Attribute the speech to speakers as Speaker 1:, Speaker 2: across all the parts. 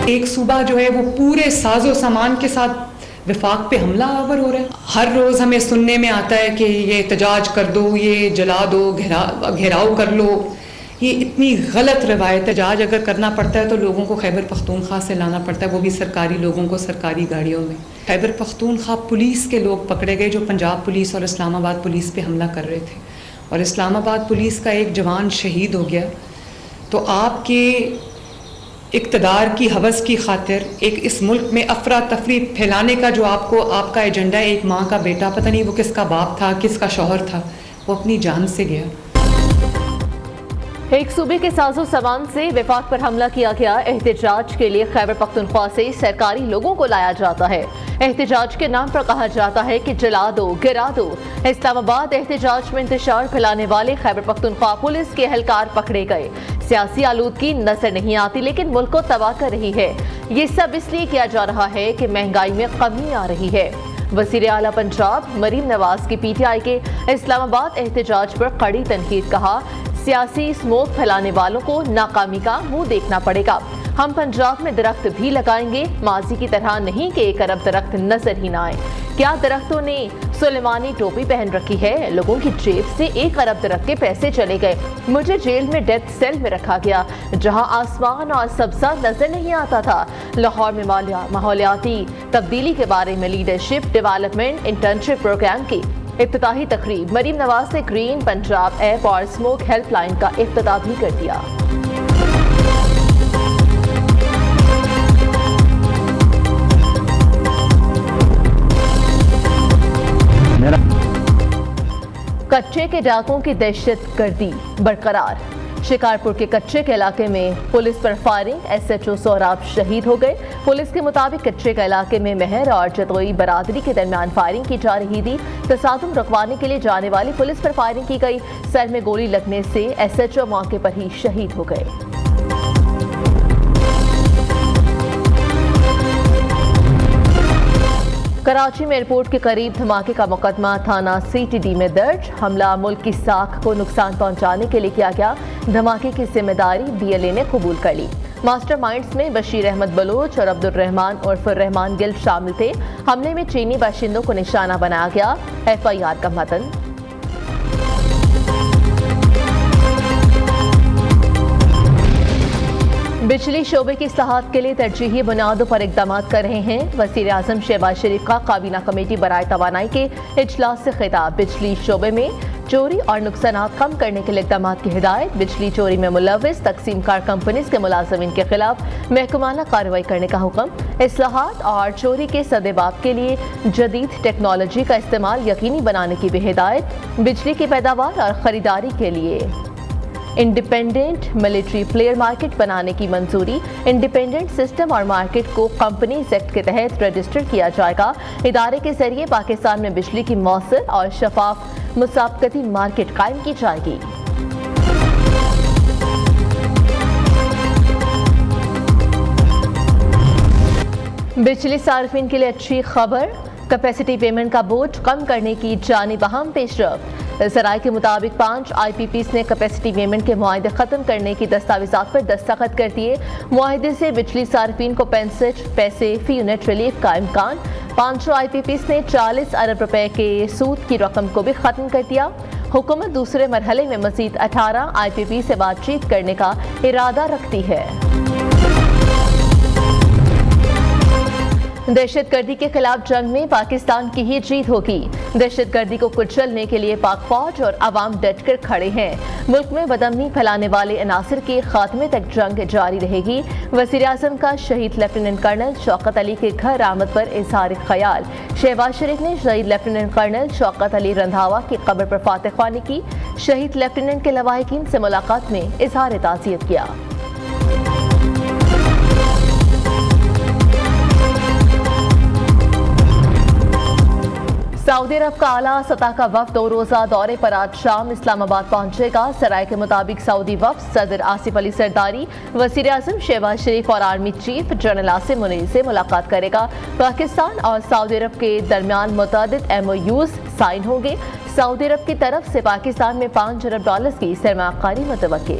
Speaker 1: ایک صوبہ جو ہے وہ پورے ساز و سامان کے ساتھ وفاق پہ حملہ آور ہو رہا ہے. ہر روز ہمیں سننے میں آتا ہے کہ یہ احتجاج کر دو, یہ جلا دو, گھیراؤ کر لو. یہ اتنی غلط روایت. احتجاج اگر کرنا پڑتا ہے تو لوگوں کو خیبر پختونخوا سے لانا پڑتا ہے, وہ بھی سرکاری لوگوں کو سرکاری گاڑیوں میں. خیبر پختونخوا پولیس کے لوگ پکڑے گئے جو پنجاب پولیس اور اسلام آباد پولیس پہ حملہ کر رہے تھے, اور اسلام آباد پولیس کا ایک جوان شہید ہو گیا. تو آپ کے اقتدار کی ہوس کی خاطر ایک اس ملک میں افراتفری پھیلانے کا جو آپ کا ایجنڈا ہے, ایک ماں کا بیٹا, پتہ نہیں وہ کس کا باپ تھا, کس کا شوہر تھا, وہ اپنی جان سے گیا.
Speaker 2: ایک صوبے کے ساز و سامان سے وفاق پر حملہ کیا گیا. احتجاج کے لیے خیبر پختونخوا سے سرکاری لوگوں کو لایا جاتا ہے. احتجاج کے نام پر کہا جاتا ہے کہ جلا دو, گرا دو. اسلام آباد احتجاج میں انتشار پھیلانے والے خیبر پختونخوا پولیس کے اہلکار پکڑے گئے. سیاسی آلودگی نظر نہیں آتی لیکن ملک کو تباہ کر رہی ہے. یہ سب اس لیے کیا جا رہا ہے کہ مہنگائی میں کمی آ رہی ہے. وزیر اعلیٰ پنجاب مریم نواز کی پی ٹی آئی کے اسلام آباد احتجاج پر کڑی تنقید. کہا سیاسی اسموک پھیلانے والوں کو ناکامی کا منہ دیکھنا پڑے گا. ہم پنجاب میں درخت بھی لگائیں گے, ماضی کی طرح نہیں کہ 1 ارب درخت نظر ہی نہ آئے. کیا درختوں نے سلیمانی ٹوپی پہن رکھی ہے؟ لوگوں کی جیب سے 1 ارب درخت کے پیسے چلے گئے. مجھے جیل میں ڈیتھ سیل میں رکھا گیا جہاں آسمان اور سبزہ نظر نہیں آتا تھا. لاہور میں ماحولیاتی تبدیلی کے بارے میں لیڈرشپ ڈیولپمنٹ انٹرنشپ پروگرام کی افتتاحی تقریب. مریم نواز نے گرین پنجاب ایپ اور اسموک ہیلپ لائن کا افتتاح بھی کر دیا. کچے کے ڈاکوں کی دہشت گردی برقرار. شکارپور کے کچے کے علاقے میں پولیس پر فائرنگ, ایس ایچ او سہراب شہید ہو گئے. پولیس کے مطابق کچے کے علاقے میں مہر اور جتوئی برادری کے درمیان فائرنگ کی جا رہی تھی. تصادم رکوانے کے لیے جانے والی پولیس پر فائرنگ کی گئی. سر میں گولی لگنے سے ایس ایچ او موقع پر ہی شہید ہو گئے. کراچی میں ایئرپورٹ کے قریب دھماکے کا مقدمہ تھانہ سی ٹی ڈی میں درج. حملہ ملک کی ساکھ کو نقصان پہنچانے کے لیے کیا گیا. دھماکے کی ذمہ داری بی ایل اے نے قبول کر لی. ماسٹر مائنڈز میں بشیر احمد بلوچ اور عبد الرحمان عرف الرحمان گل شامل تھے. حملے میں چینی باشندوں کو نشانہ بنایا گیا. ایف آئی آر کا متن. بجلی شعبے کی اصلاحات کے لیے ترجیحی بنیادوں پر اقدامات کر رہے ہیں. وزیر اعظم شہباز شریف کا کابینہ کمیٹی برائے توانائی کے اجلاس سے خطاب. بجلی شعبے میں چوری اور نقصانات کم کرنے کے لیے اقدامات کی ہدایت. بجلی چوری میں ملوث تقسیم کار کمپنیز کے ملازمین کے خلاف محکمانہ کارروائی کرنے کا حکم. اصلاحات اور چوری کے سدباب کے لیے جدید ٹیکنالوجی کا استعمال یقینی بنانے کی بھی ہدایت. بجلی کی پیداوار اور خریداری کے لیے انڈیپینڈنٹ ملٹری پلیئر مارکیٹ بنانے کی منظوری. انڈیپینڈنٹ سسٹم اور مارکیٹ کو کمپنیز ایکٹ کے تحت رجسٹر کیا جائے گا. ادارے کے ذریعے پاکستان میں بجلی کی مؤثر اور شفاف مسابقتی مارکیٹ قائم کی جائے گی. بجلی صارفین کے لیے اچھی خبر. کیپیسٹی پیمنٹ کا بوجھ کم کرنے کی جانب اہم پیش رفت. ذرائع کے مطابق 5 آئی پی پیز نے کیپیسٹی پیمنٹ کے معاہدے ختم کرنے کی دستاویزات پر دستخط کر دیے. معاہدے سے بجلی صارفین کو 65 پیسے فی یونٹ ریلیف کا امکان. 500 آئی پی پیز نے 40 ارب روپے کے سود کی رقم کو بھی ختم کر دیا. حکومت دوسرے مرحلے میں مزید 18 آئی پی پی سے بات چیت کرنے کا ارادہ رکھتی ہے. دہشت گردی کے خلاف جنگ میں پاکستان کی ہی جیت ہوگی. دہشت گردی کو کچلنے کے لیے پاک فوج اور عوام ڈٹ کر کھڑے ہیں. ملک میں بدامنی پھیلانے والے عناصر کے خاتمے تک جنگ جاری رہے گی. وزیر اعظم کا شہید لیفٹیننٹ کرنل شوکت علی کے گھر آمد پر اظہار خیال. شہباز شریف نے شہید لیفٹیننٹ کرنل شوکت علی رندھاوا کی قبر پر فاتح خوانی کی. شہید لیفٹیننٹ کے لواحقین سے ملاقات میں اظہار تعزیت کیا. سعودی عرب کا اعلیٰ سطح کا وفد 2 روزہ دورے پر آج شام اسلام آباد پہنچے گا. ذرائع کے مطابق سعودی وفد صدر آصف علی زرداری, وزیر اعظم شہباز شریف اور army chief general Asim Munir سے ملاقات کرے گا. پاکستان اور سعودی عرب کے درمیان متعدد ایم او یوز سائن ہوں گے. سعودی عرب کی طرف سے پاکستان میں $5 ارب کی سرمایہ کاری متوقع.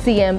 Speaker 2: CM